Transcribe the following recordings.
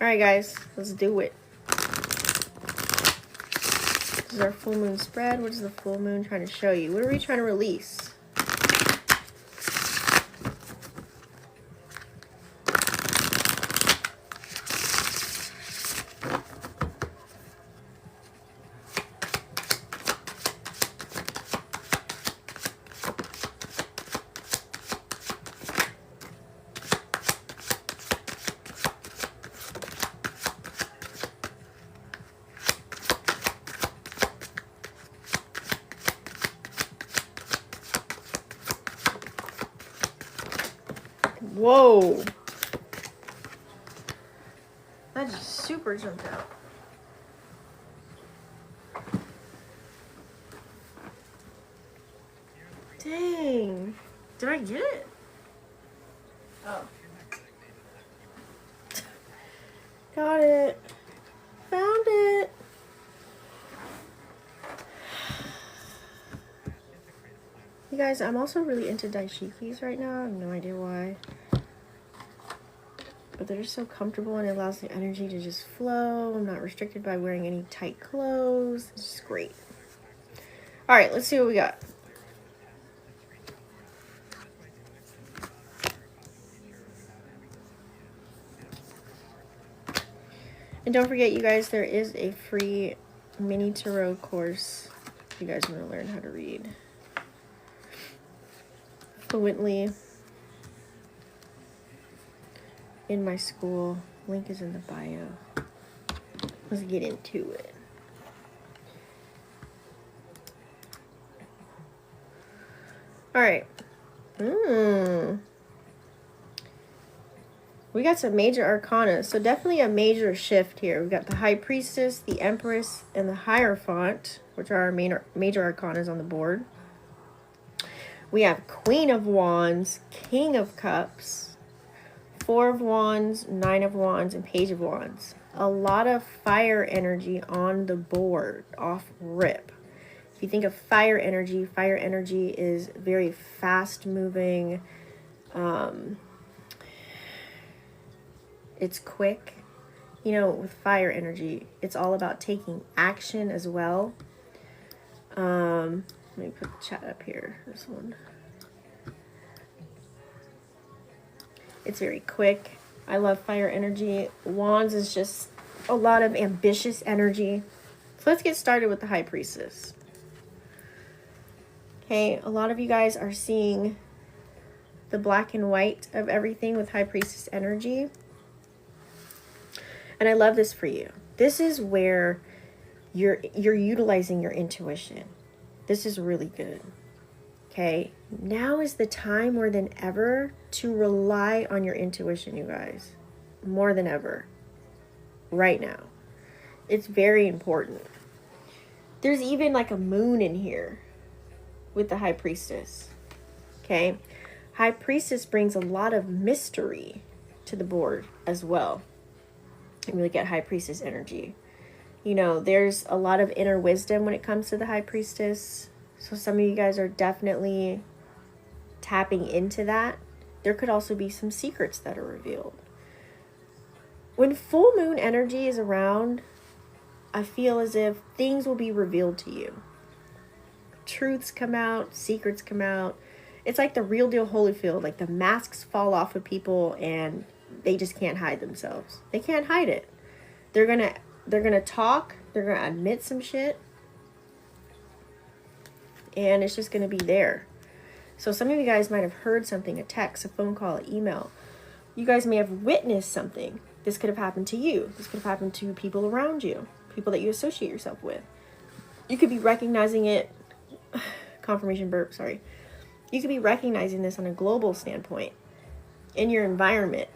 Alright guys, let's do it. This is our full moon spread. What is the full moon trying to show you? What are we trying to release? Whoa. That just super jumped out. Dang. Did I get it? Oh. Got it. Found it. You guys, I'm also really into dashikis right now. I have no idea why. But they're just so comfortable and it allows the energy to just flow. I'm not restricted by wearing any tight clothes. It's just great. All right, let's see what we got. And don't forget, you guys, there is a free mini tarot course if you guys want to learn how to read fluently in my school. Link is in the bio. Let's get into it. All right. We got some major arcana, so definitely a major shift here. We've got the High Priestess, the Empress, and the Hierophant, which are our major arcanas on the board. We have Queen of Wands, King of Cups, Four of Wands, Nine of Wands, and Page of Wands. A lot of fire energy on the board, off rip. If you think of fire energy is very fast moving. It's quick. You know, with fire energy, it's all about taking action as well. Let me put the chat up here. This one. It's very quick. I love fire energy. Wands is just a lot of ambitious energy. So let's get started with the High Priestess. Okay, a lot of you guys are seeing the black and white of everything with High Priestess energy. And I love this for you. This is where you're utilizing your intuition. This is really good. Okay, now is the time more than ever to rely on your intuition, you guys. More than ever. Right now. It's very important. There's even like a moon in here with the High Priestess. Okay, High Priestess brings a lot of mystery to the board as well. And really get High Priestess energy. You know, there's a lot of inner wisdom when it comes to the High Priestess. So some of you guys are definitely tapping into that. There could also be some secrets that are revealed. When full moon energy is around, I feel as if things will be revealed to you. Truths come out, secrets come out. It's like the real deal Holyfield. Like the masks fall off of people and they just can't hide themselves. They can't hide it. They're gonna talk. They're gonna admit some shit, and it's just gonna be there. So some of you guys might have heard something, a text, a phone call, an email. You guys may have witnessed something. This could have happened to you. This could have happened to people around you, people that you associate yourself with. You could be recognizing it. Confirmation burp. Sorry. You could be recognizing this on a global standpoint in your environment.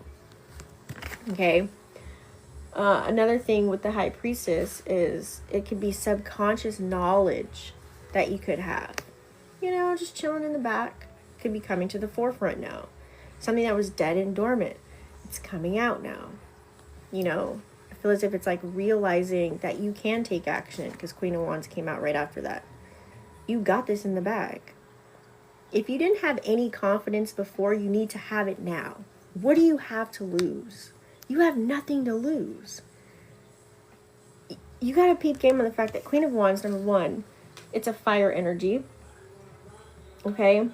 Okay. Another thing with the High Priestess is it could be subconscious knowledge that you could have. You know, just chilling in the back. Could be coming to the forefront now. Something that was dead and dormant. It's coming out now. You know, I feel as if it's like realizing that you can take action because Queen of Wands came out right after that. You got this in the bag. If you didn't have any confidence before, you need to have it now. What do you have to lose? You have nothing to lose. You got to peep game on the fact that Queen of Wands, number one, it's a fire energy. Okay?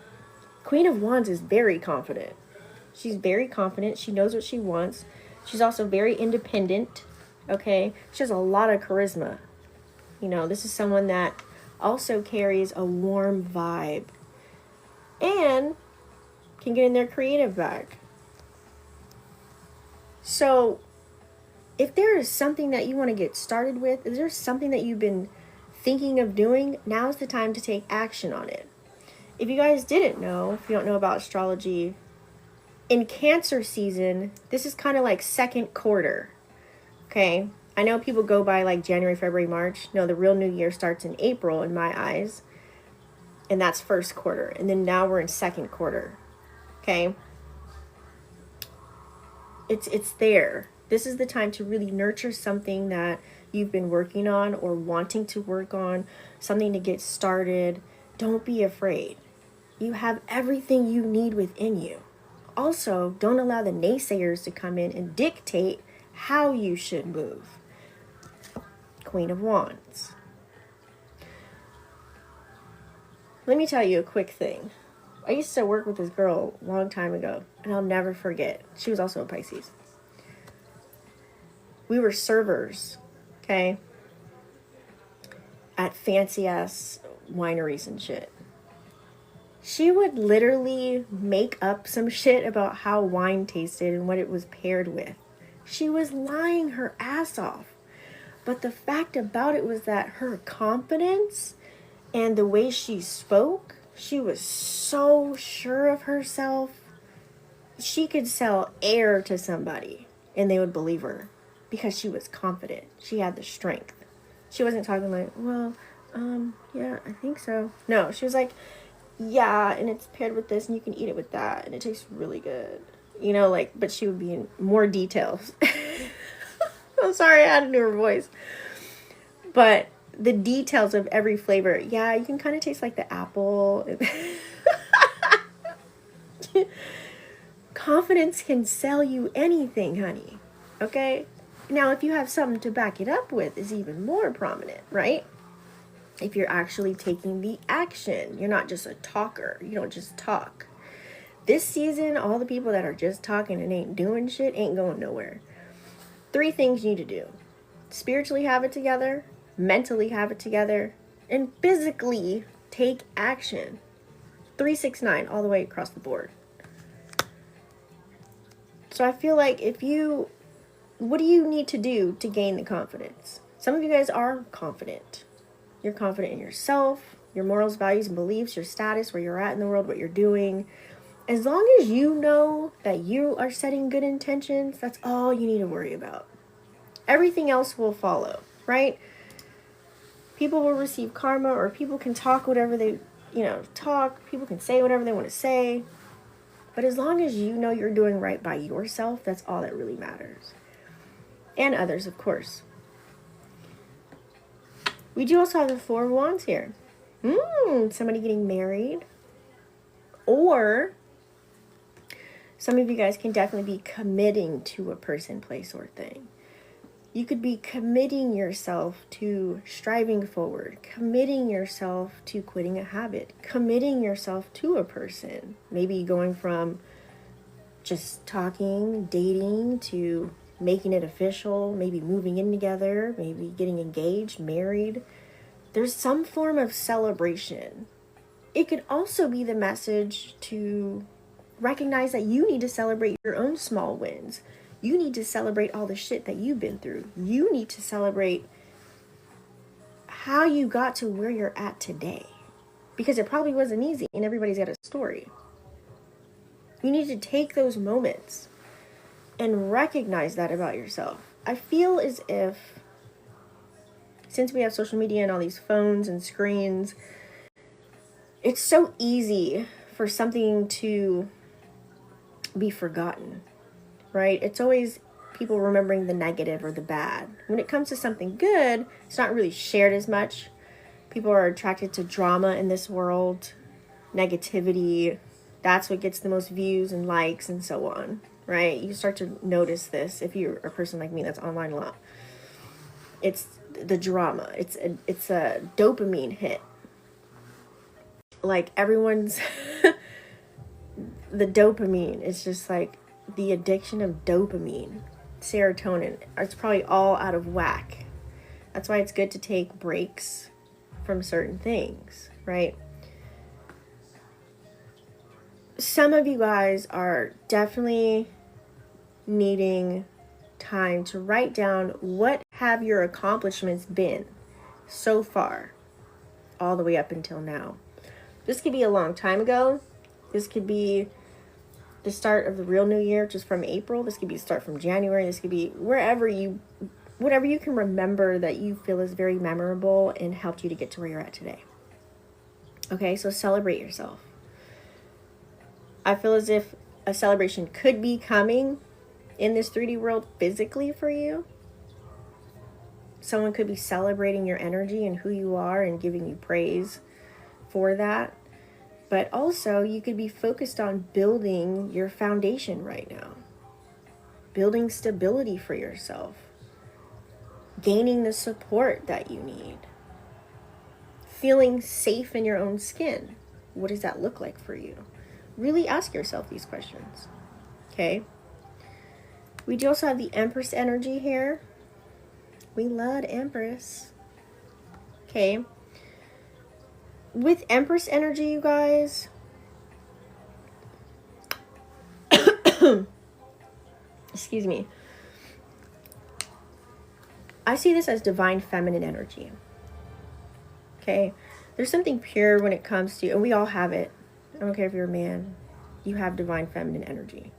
Queen of Wands is very confident. She's very confident. She knows what she wants. She's also very independent. Okay? She has a lot of charisma. You know, this is someone that also carries a warm vibe and can get in their creative bag. So, if there is something that you want to get started with, if there's something that you've been thinking of doing, now's the time to take action on it. If you guys didn't know, if you don't know about astrology, in Cancer season, this is kind of like second quarter. Okay? I know people go by like January, February, March. No, the real new year starts in April in my eyes. And that's first quarter. And then now we're in second quarter. Okay? It's there. This is the time to really nurture something that you've been working on or wanting to work on, something to get started. Don't be afraid. You have everything you need within you. Also, don't allow the naysayers to come in and dictate how you should move. Queen of Wands. Let me tell you a quick thing. I used to work with this girl a long time ago, and I'll never forget. She was also a Pisces. We were servers, okay, at fancy-ass wineries and shit. She would literally make up some shit about how wine tasted and what it was paired with. She was lying her ass off. But the fact about it was that her confidence and the way she spoke, she was so sure of herself. She could sell air to somebody and they would believe her because she was confident. She had the strength. She wasn't talking like, well, yeah, I think so. No, she was like, yeah, and it's paired with this and you can eat it with that and it tastes really good. You know, like, but she would be in more details. I'm sorry I had to do her voice. But the details of every flavor, yeah, you can kind of taste like the apple. Confidence can sell you anything, honey. Okay? Now, if you have something to back it up with, is even more prominent, right? If you're actually taking the action. You're not just a talker. You don't just talk. This season, all the people that are just talking and ain't doing shit ain't going nowhere. 3 things you need to do. Spiritually have it together, mentally have it together, and physically take action. 369 all the way across the board. So I feel like what do you need to do to gain the confidence? Some of you guys are confident. You're confident in yourself, your morals, values, and beliefs, your status, where you're at in the world, what you're doing. As long as you know that you are setting good intentions, that's all you need to worry about. Everything else will follow, right? People will receive karma, or people can talk whatever they, talk. People can say whatever they want to say. But as long as you know you're doing right by yourself, that's all that really matters. And others, of course. We do also have the 4 of Wands here. Somebody getting married. Or some of you guys can definitely be committing to a person, place, or thing. You could be committing yourself to striving forward, committing yourself to quitting a habit, committing yourself to a person. Maybe going from just talking, dating, to making it official, maybe moving in together, maybe getting engaged, married. There's some form of celebration. It could also be the message to recognize that you need to celebrate your own small wins. You need to celebrate all the shit that you've been through. You need to celebrate how you got to where you're at today. Because it probably wasn't easy, and everybody's got a story. You need to take those moments and recognize that about yourself. I feel as if, since we have social media and all these phones and screens, it's so easy for something to be forgotten, right? It's always people remembering the negative or the bad. When it comes to something good, it's not really shared as much. People are attracted to drama in this world, negativity. That's what gets the most views and likes and so on. right? You start to notice this if you're a person like me that's online a lot. It's the drama. It's a dopamine hit. Like everyone's the dopamine is just like the addiction of dopamine, serotonin. It's probably all out of whack. That's why it's good to take breaks from certain things, right? Some of you guys are definitely needing time to write down what have your accomplishments been so far, all the way up until now. This could be a long time ago. This could be the start of the real new year, just from April. This could be the start from January. This could be whatever you can remember that you feel is very memorable and helped you to get to where you're at today. Okay, so celebrate yourself. I feel as if a celebration could be coming in this 3D world physically for you. Someone could be celebrating your energy and who you are and giving you praise for that. But also, you could be focused on building your foundation right now. Building stability for yourself. Gaining the support that you need. Feeling safe in your own skin. What does that look like for you? Really ask yourself these questions. Okay? We do also have the Empress energy here. We love Empress. Okay. With Empress energy, you guys, excuse me, I see this as divine feminine energy. Okay, there's something pure when it comes to, and we all have it. I don't care if you're a man, you have divine feminine energy.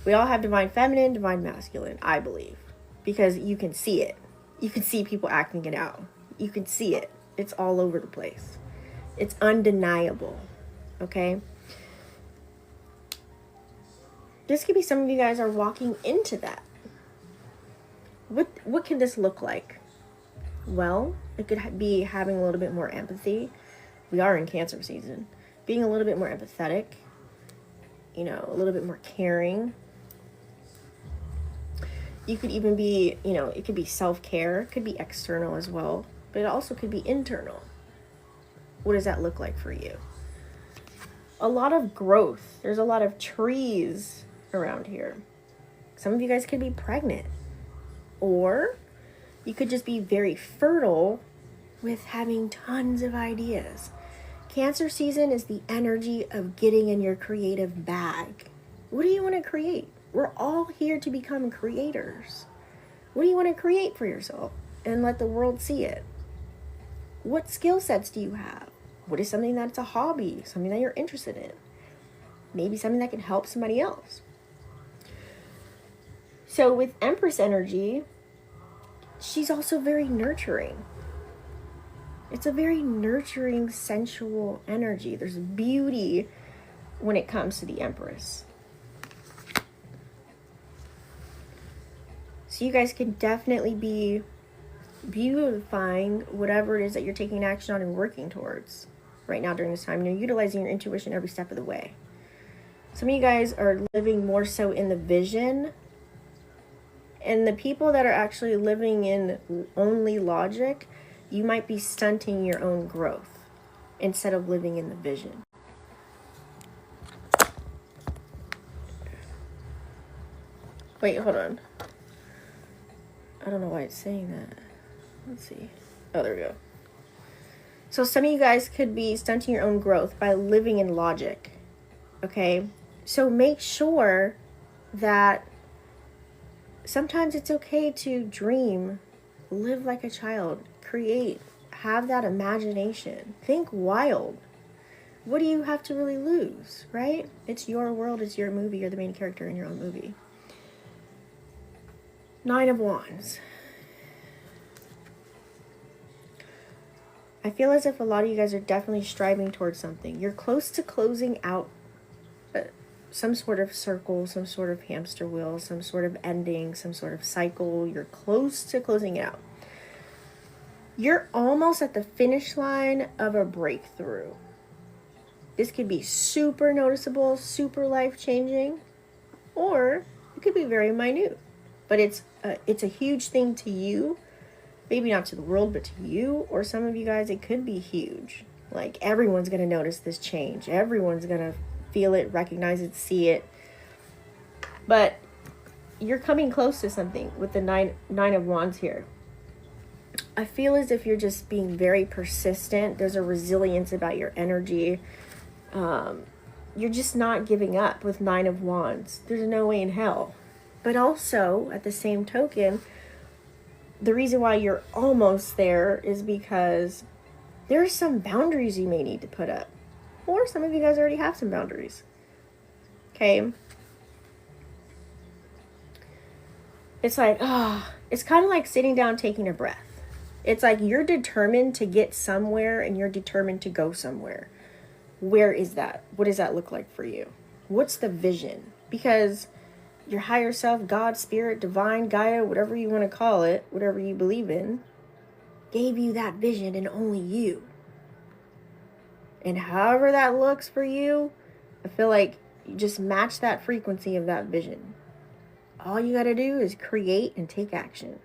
We all have divine feminine, divine masculine, I believe, because you can see it. You can see people acting it out. You can see it. It's all over the place. It's undeniable, okay? This could be some of you guys are walking into that. What can this look like? Well, it could be having a little bit more empathy. We are in Cancer season. Being a little bit more empathetic, a little bit more caring. You could even be, it could be self-care. It could be external as well, but it also could be internal. What does that look like for you? A lot of growth. There's a lot of trees around here. Some of you guys could be pregnant. Or you could just be very fertile with having tons of ideas. Cancer season is the energy of getting in your creative bag. What do you want to create? We're all here to become creators. What do you want to create for yourself and let the world see it? What skill sets do you have? What is something that's a hobby, something that you're interested in? Maybe something that can help somebody else. So with Empress energy, she's also very nurturing. It's a very nurturing, sensual energy. There's beauty when it comes to the Empress. So you guys can definitely be beautifying whatever it is that you're taking action on and working towards right now during this time. You're utilizing your intuition every step of the way. Some of you guys are living more so in the vision. And the people that are actually living in only logic, you might be stunting your own growth instead of living in the vision. Wait, hold on. I don't know why it's saying that. Let's see. Oh, there we go. So some of you guys could be stunting your own growth by living in logic. Okay? So make sure that sometimes it's okay to dream, live like a child, create, have that imagination, think wild. What do you have to really lose, right? It's your world, it's your movie, you're the main character in your own movie. 9 of Wands. I feel as if a lot of you guys are definitely striving towards something. You're close to closing out some sort of circle, some sort of hamster wheel, some sort of ending, some sort of cycle. You're close to closing it out. You're almost at the finish line of a breakthrough. This could be super noticeable, super life-changing, or it could be very minute, but it's a huge thing to you. Maybe not to the world, but to you, or some of you guys, it could be huge. Like, everyone's going to notice this change. Everyone's going to feel it, recognize it, see it. But you're coming close to something with the nine of wands here. I feel as if you're just being very persistent. There's a resilience about your energy. You're just not giving up with 9 of wands. There's no way in hell. But also, at the same token, the reason why you're almost there is because there's some boundaries you may need to put up. Or some of you guys already have some boundaries. Okay? It's like, it's kind of like sitting down, taking a breath. It's like you're determined to get somewhere and you're determined to go somewhere. Where is that? What does that look like for you? What's the vision? Because your higher self, God, spirit, divine, Gaia, whatever you want to call it, whatever you believe in, gave you that vision and only you. And however that looks for you, I feel like you just match that frequency of that vision. All you got to do is create and take action.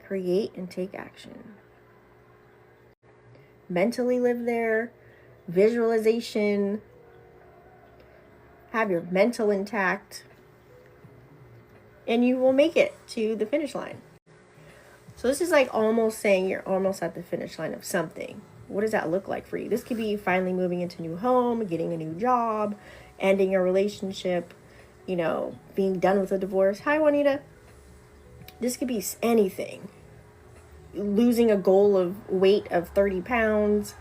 Create and take action. Mentally live there. Visualization. Have your mental intact. And you will make it to the finish line. So this is like almost saying you're almost at the finish line of something. What does that look like for you? This could be finally moving into a new home, getting a new job, ending a relationship, being done with a divorce. Hi, Juanita. This could be anything. Losing a goal of weight of 30 pounds,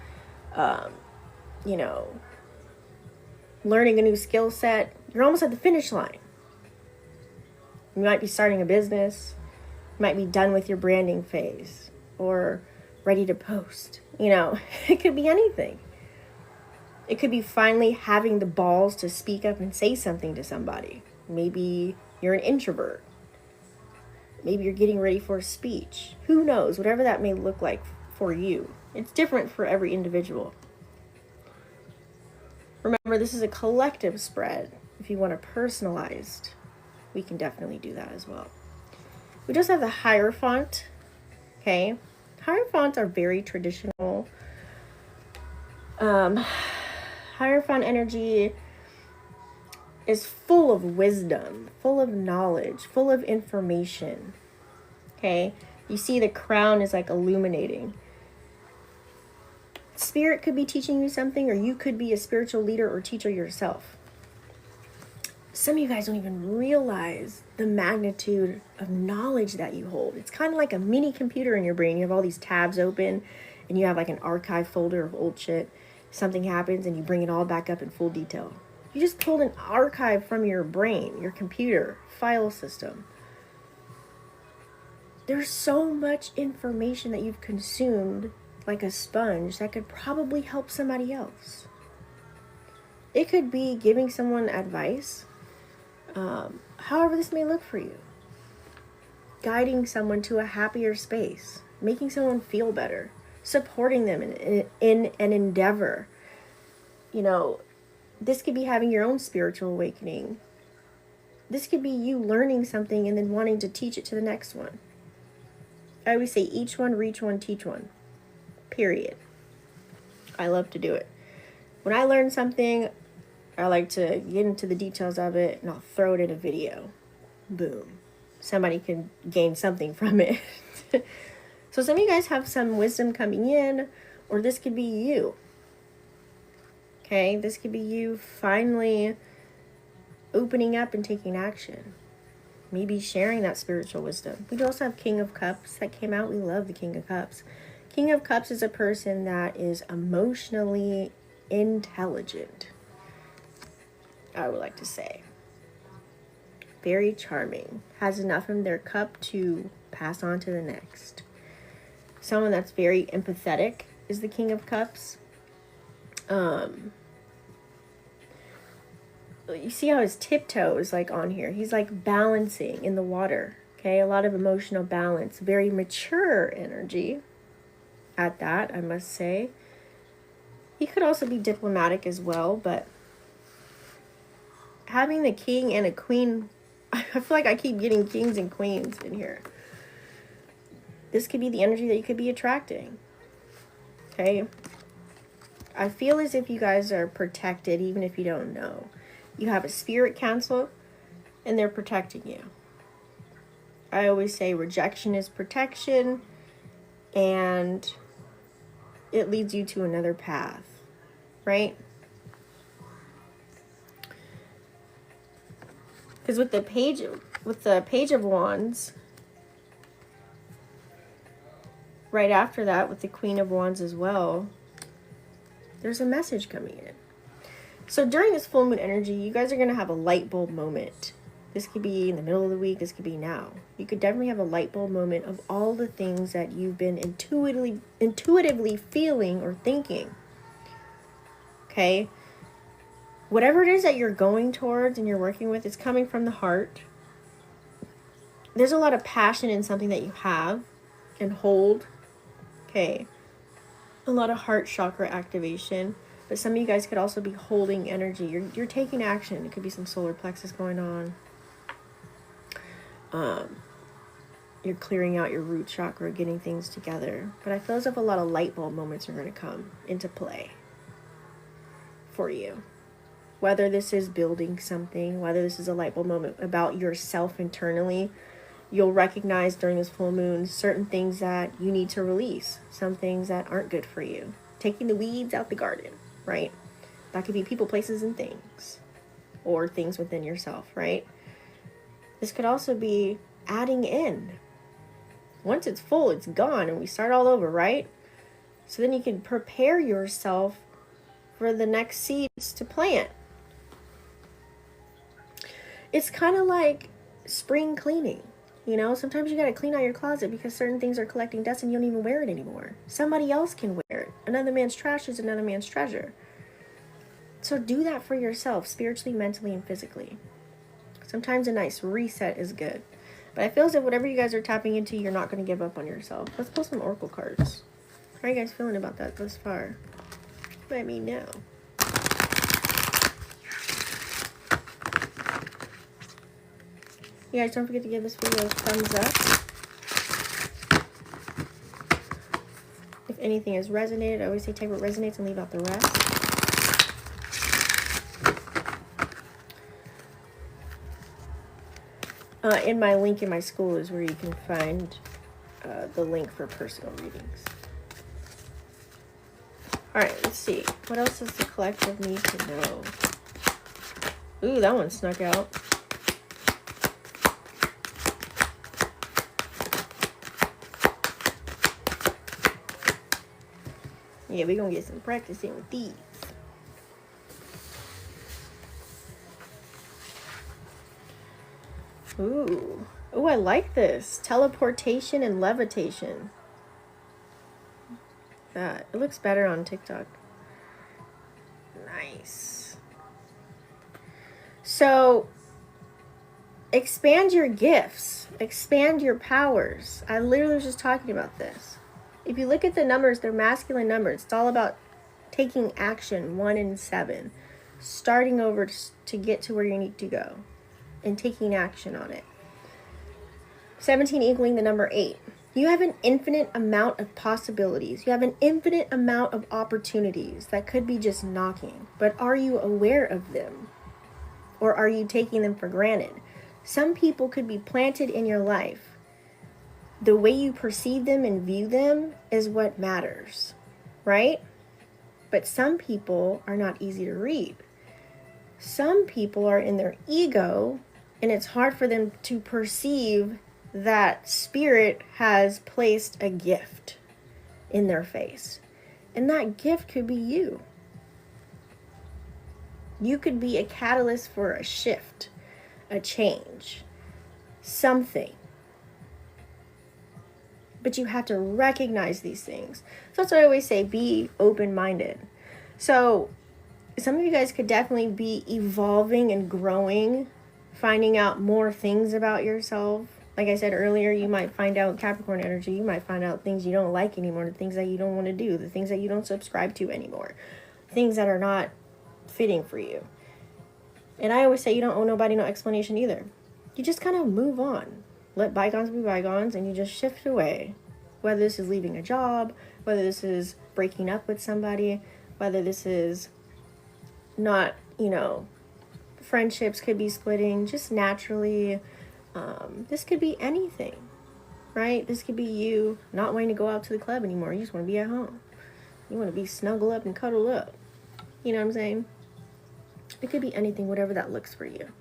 learning a new skill set. You're almost at the finish line. You might be starting a business. You might be done with your branding phase or ready to post. It could be anything. It could be finally having the balls to speak up and say something to somebody. Maybe you're an introvert. Maybe you're getting ready for a speech. Who knows? Whatever that may look like for you. It's different for every individual. Remember, this is a collective spread. If you want a personalized, we can definitely do that as well. We just have the Hierophant. Okay. Hierophants are very traditional. Hierophant energy is full of wisdom, full of knowledge, full of information. Okay. You see the crown is like illuminating. Spirit could be teaching you something, or you could be a spiritual leader or teacher yourself. Some of you guys don't even realize the magnitude of knowledge that you hold. It's kind of like a mini computer in your brain. You have all these tabs open and you have like an archive folder of old shit. Something happens and you bring it all back up in full detail. You just pulled an archive from your brain, your computer, file system. There's so much information that you've consumed like a sponge that could probably help somebody else. It could be giving someone advice. However this may look for you. Guiding someone to a happier space. Making someone feel better. Supporting them in an endeavor. This could be having your own spiritual awakening. This could be you learning something and then wanting to teach it to the next one. I always say each one, reach one, teach one. Period. I love to do it. When I learn something, I like to get into the details of it and I'll throw it in a video. Boom. Somebody can gain something from it. So some of you guys have some wisdom coming in, or this could be you. Okay, this could be you finally opening up and taking action. Maybe sharing that spiritual wisdom. We also have King of Cups that came out. We love the King of Cups. King of Cups is a person that is emotionally intelligent, I would like to say. Very charming. Has enough in their cup to pass on to the next. Someone that's very empathetic is the King of Cups. You see how his tiptoe is like on here. He's like balancing in the water. Okay, a lot of emotional balance. Very mature energy at that, I must say. He could also be diplomatic as well, but having the king and a queen, I feel like I keep getting kings and queens in here. This could be the energy that you could be attracting. Okay? I feel as if you guys are protected even if you don't know. You have a spirit council and they're protecting you. I always say rejection is protection, and it leads you to another path, right? Because with the page of wands, right after that with the Queen of Wands as well, there's a message coming in. So during this full moon energy, you guys are going to have a light bulb moment. This could be in the middle of the week. This could be now. You could definitely have a light bulb moment of all the things that you've been intuitively feeling or thinking. Okay? Whatever it is that you're going towards and you're working with, it's coming from the heart. There's a lot of passion in something that you have and hold. Okay? A lot of heart chakra activation. But some of you guys could also be holding energy. You're taking action. It could be some solar plexus going on. You're clearing out your root chakra, getting things together. But I feel as if a lot of light bulb moments are going to come into play for you. Whether this is building something, whether this is a light bulb moment about yourself internally, you'll recognize during this full moon certain things that you need to release, some things that aren't good for you. Taking the weeds out the garden, right? That could be people, places, and things, or things within yourself, right? This could also be adding in. Once it's full, it's gone, and we start all over, right? So then you can prepare yourself for the next seeds to plant. It's kind of like spring cleaning. You know, sometimes you got to clean out your closet because certain things are collecting dust and you don't even wear it anymore. Somebody else can wear it. Another man's trash is another man's treasure. So do that for yourself, spiritually, mentally, and physically. Sometimes a nice reset is good. But I feel as if whatever you guys are tapping into, you're not going to give up on yourself. Let's pull some oracle cards. How are you guys feeling about that thus far? Let me know. You guys don't forget to give this video a thumbs up. If anything has resonated, I always say take what resonates and leave out the rest. In my link in my school is where you can find the link for personal readings. Alright, let's see. What else does the collective need to know? Ooh, that one snuck out. Yeah, we're going to get some practicing with these. Ooh. Ooh, I like this. Teleportation and levitation. That. It looks better on TikTok. Nice. So, expand your gifts. Expand your powers. I literally was just talking about this. If you look at the numbers, they're masculine numbers. It's all about taking action, 1 and 7. Starting over to get to where you need to go. And taking action on it. 17 equaling the number 8. You have an infinite amount of possibilities. You have an infinite amount of opportunities that could be just knocking. But are you aware of them? Or are you taking them for granted? Some people could be planted in your life. The way you perceive them and view them is what matters, right? But some people are not easy to read. Some people are in their ego, and it's hard for them to perceive that spirit has placed a gift in their face. And that gift could be you. You could be a catalyst for a shift, a change, something. But you have to recognize these things. So that's what I always say, be open-minded. So some of you guys could definitely be evolving and growing, finding out more things about yourself. Like I said earlier, you might find out Capricorn energy. You might find out things you don't like anymore, the things that you don't want to do, the things that you don't subscribe to anymore, things that are not fitting for you. And I always say you don't owe nobody no explanation either. You just kind of move on. Let bygones be bygones, and you just shift away. Whether this is leaving a job, whether this is breaking up with somebody, whether this is not, friendships could be splitting just naturally. This could be anything, right? This could be you not wanting to go out to the club anymore. You just want to be at home. You want to be snuggled up and cuddled up. You know what I'm saying? It could be anything, whatever that looks for you.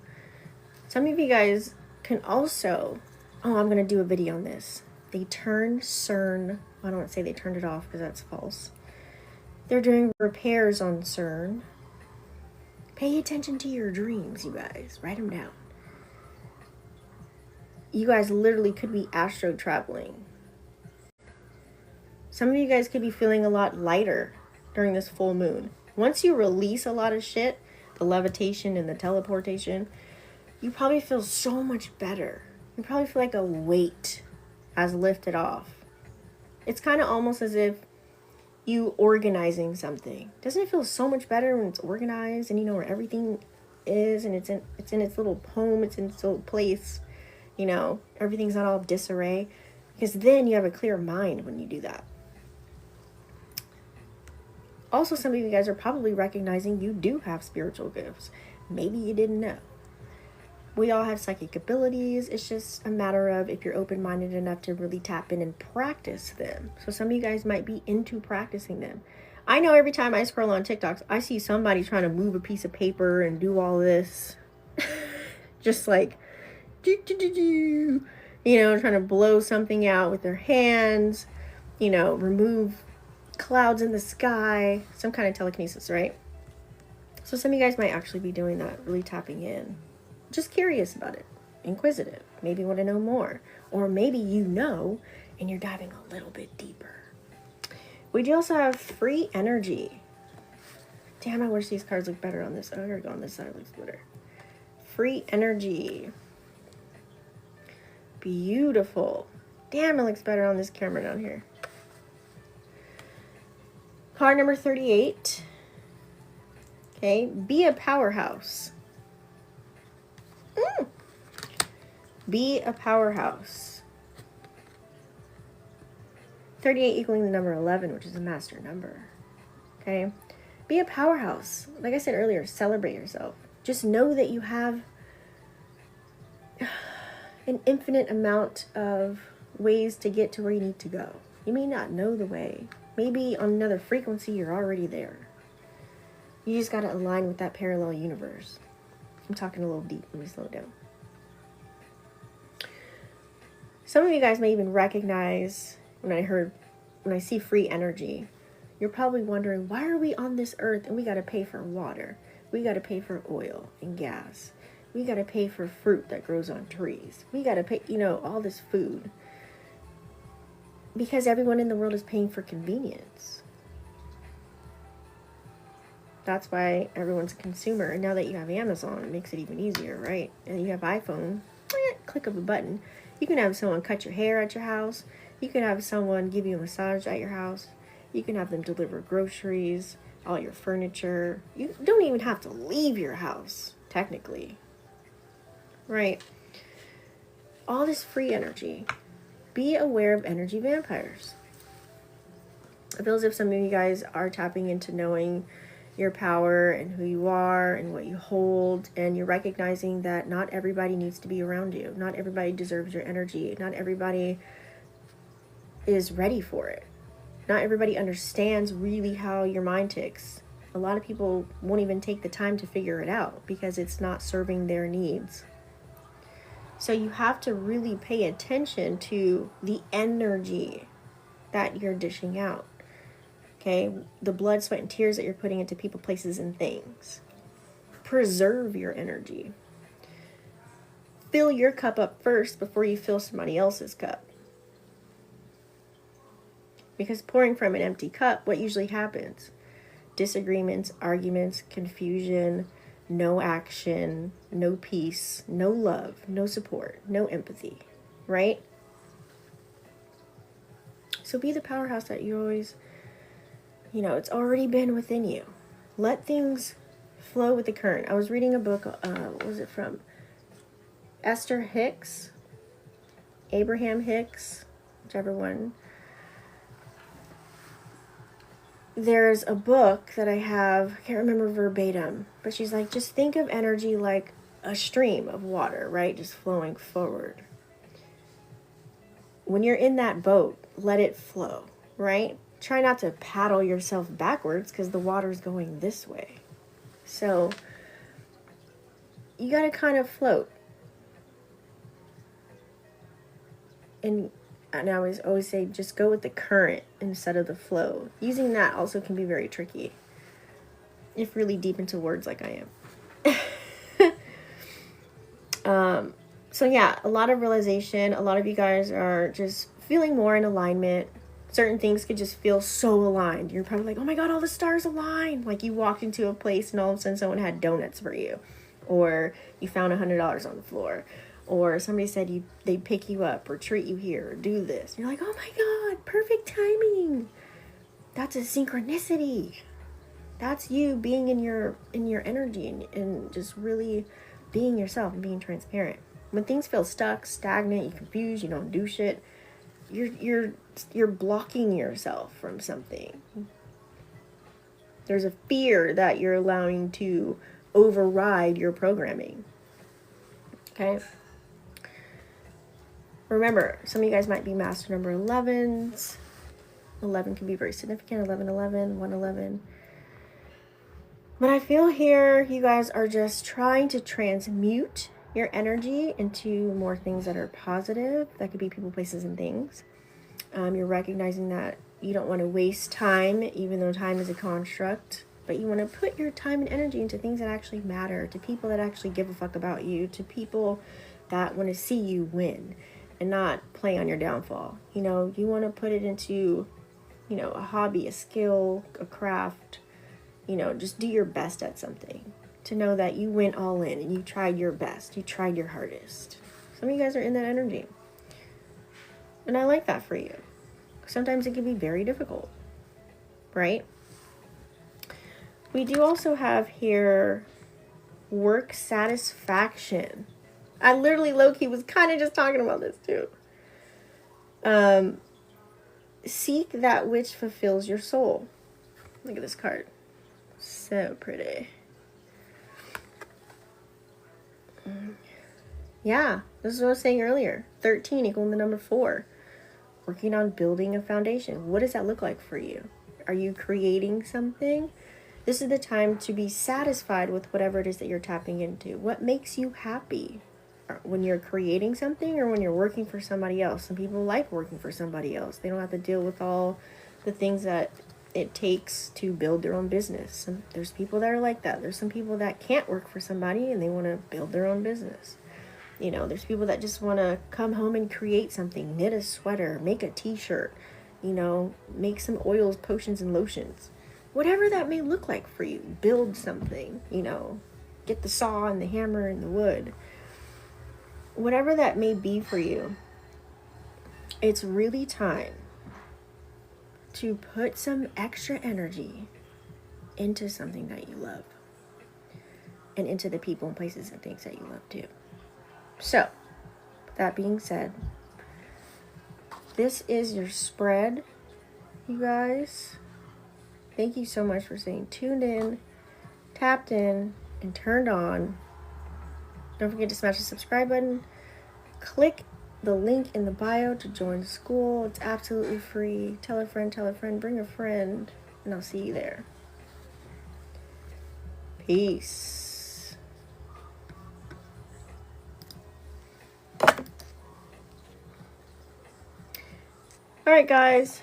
Some of you guys can also, I'm going to do a video on this. They turned CERN, I don't want to say they turned it off because that's false. They're doing repairs on CERN. Pay attention to your dreams, you guys. Write them down. You guys literally could be astro traveling. Some of you guys could be feeling a lot lighter during this full moon. Once you release a lot of shit, the levitation and the teleportation, you probably feel so much better. You probably feel like a weight has lifted off. It's kind of almost as if you organizing something. Doesn't it feel so much better when it's organized and you know where everything is and it's in its little home, it's in its little place, everything's not all disarray, because then you have a clear mind when you do that. Also, some of you guys are probably recognizing you do have spiritual gifts. Maybe you didn't know. We all have psychic abilities. It's just a matter of if you're open-minded enough to really tap in and practice them. So some of you guys might be into practicing them. I know every time I scroll on TikToks, I see somebody trying to move a piece of paper and do all this. Just like, trying to blow something out with their hands, remove clouds in the sky, some kind of telekinesis, right? So some of you guys might actually be doing that, really tapping in. Just curious about it, inquisitive, maybe want to know more, or maybe and you're diving a little bit deeper. We do also have free energy. Damn, I wish these cards look better on this. Oh, here we go, on this side it looks better. Free energy. Beautiful. Damn, it looks better on this camera down here. Card number 38. Okay, be a powerhouse. Be a powerhouse. 38 equaling the number 11, which is a master number. Okay, be a powerhouse. Like I said earlier, celebrate yourself. Just know that you have an infinite amount of ways to get to where you need to go. You may not know the way. Maybe on another frequency, you're already there. You just got to align with that parallel universe. I'm talking a little deep. Let me slow down. Some of you guys may even recognize when I see free energy, you're probably wondering, why are we on this earth and we got to pay for water? We got to pay for oil and gas. We got to pay for fruit that grows on trees. We got to pay, all this food. Because everyone in the world is paying for convenience. That's why everyone's a consumer. And now that you have Amazon, it makes it even easier, right? And you have iPhone, click of a button. You can have someone cut your hair at your house. You can have someone give you a massage at your house. You can have them deliver groceries, all your furniture. You don't even have to leave your house, technically. Right? All this free energy. Be aware of energy vampires. I feel as if some of you guys are tapping into knowing your power and who you are and what you hold, and you're recognizing that not everybody needs to be around you. Not everybody deserves your energy. Not everybody is ready for it. Not everybody understands really how your mind ticks. A lot of people won't even take the time to figure it out because it's not serving their needs. So you have to really pay attention to the energy that you're dishing out. Okay, the blood, sweat, and tears that you're putting into people, places, and things. Preserve your energy. Fill your cup up first before you fill somebody else's cup. Because pouring from an empty cup, what usually happens? Disagreements, arguments, confusion, no action, no peace, no love, no support, no empathy, right? So be the powerhouse that you always, it's already been within you. Let things flow with the current. I was reading a book, what was it from? Esther Hicks, Abraham Hicks, whichever one. There's a book that I have, I can't remember verbatim, but she's like, just think of energy like a stream of water, right? Just flowing forward. When you're in that boat, let it flow, right? Try not to paddle yourself backwards because the water's going this way. So you got to kind of float. And I always say, just go with the current instead of the flow. Using that also can be very tricky if really deep into words like I am. So yeah, a lot of realization. A lot of you guys are just feeling more in alignment. Certain things could just feel so aligned. You're probably like, oh my God, all the stars aligned. Like you walked into a place and all of a sudden someone had donuts for you. Or you found $100 on the floor. Or somebody said they'd pick you up or treat you here or do this. You're like, oh my God, perfect timing. That's a synchronicity. That's you being in your energy and just really being yourself and being transparent. When things feel stuck, stagnant, you're confused, you don't do shit, you're blocking yourself from something. There's a fear that you're allowing to override your programming. Okay? Remember, some of you guys might be master number 11s. 11 can be very significant. 1111, 111. But I feel here you guys are just trying to transmute your energy into more things that are positive. That could be people, places, and things. You're recognizing that you don't want to waste time, even though time is a construct. But you want to put your time and energy into things that actually matter, to people that actually give a fuck about you, to people that want to see you win and not play on your downfall. You know, you want to put it into, you know, a hobby, a skill, a craft, you know, just do your best at something. To know that you went all in and you tried your best, you tried your hardest. Some of you guys are in that energy. And I like that for you. Sometimes it can be very difficult, right? We do also have here work satisfaction. I literally low-key was kind of just talking about this too. Seek that which fulfills your soul. Look at this card. So pretty. Yeah, this is what I was saying earlier. 13 equaling the number 4. Working on building a foundation. What does that look like for you? Are you creating something? This is the time to be satisfied with whatever it is that you're tapping into. What makes you happy? When you're creating something or when you're working for somebody else? Some people like working for somebody else. They don't have to deal with all the things that it takes to build their own business. There's people that are like that. There's some people that can't work for somebody and they want to build their own business. You know, there's people that just want to come home and create something, knit a sweater, make a t-shirt, you know, make some oils, potions, and lotions. Whatever that may look like for you, build something, you know, get the saw and the hammer and the wood. Whatever that may be for you, it's really time to put some extra energy into something that you love and into the people and places and things that you love too. So, that being said, this is your spread, you guys. Thank you so much for staying tuned in, tapped in, and turned on. Don't forget to smash the subscribe button. Click the link in the bio to join the school. It's absolutely free. Tell a friend, bring a friend, and I'll see you there. Peace. Alright guys,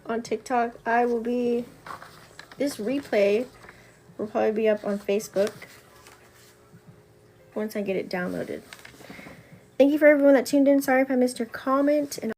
on TikTok, this replay will probably be up on Facebook once I get it downloaded. Thank you for everyone that tuned in. Sorry if I missed your comment. And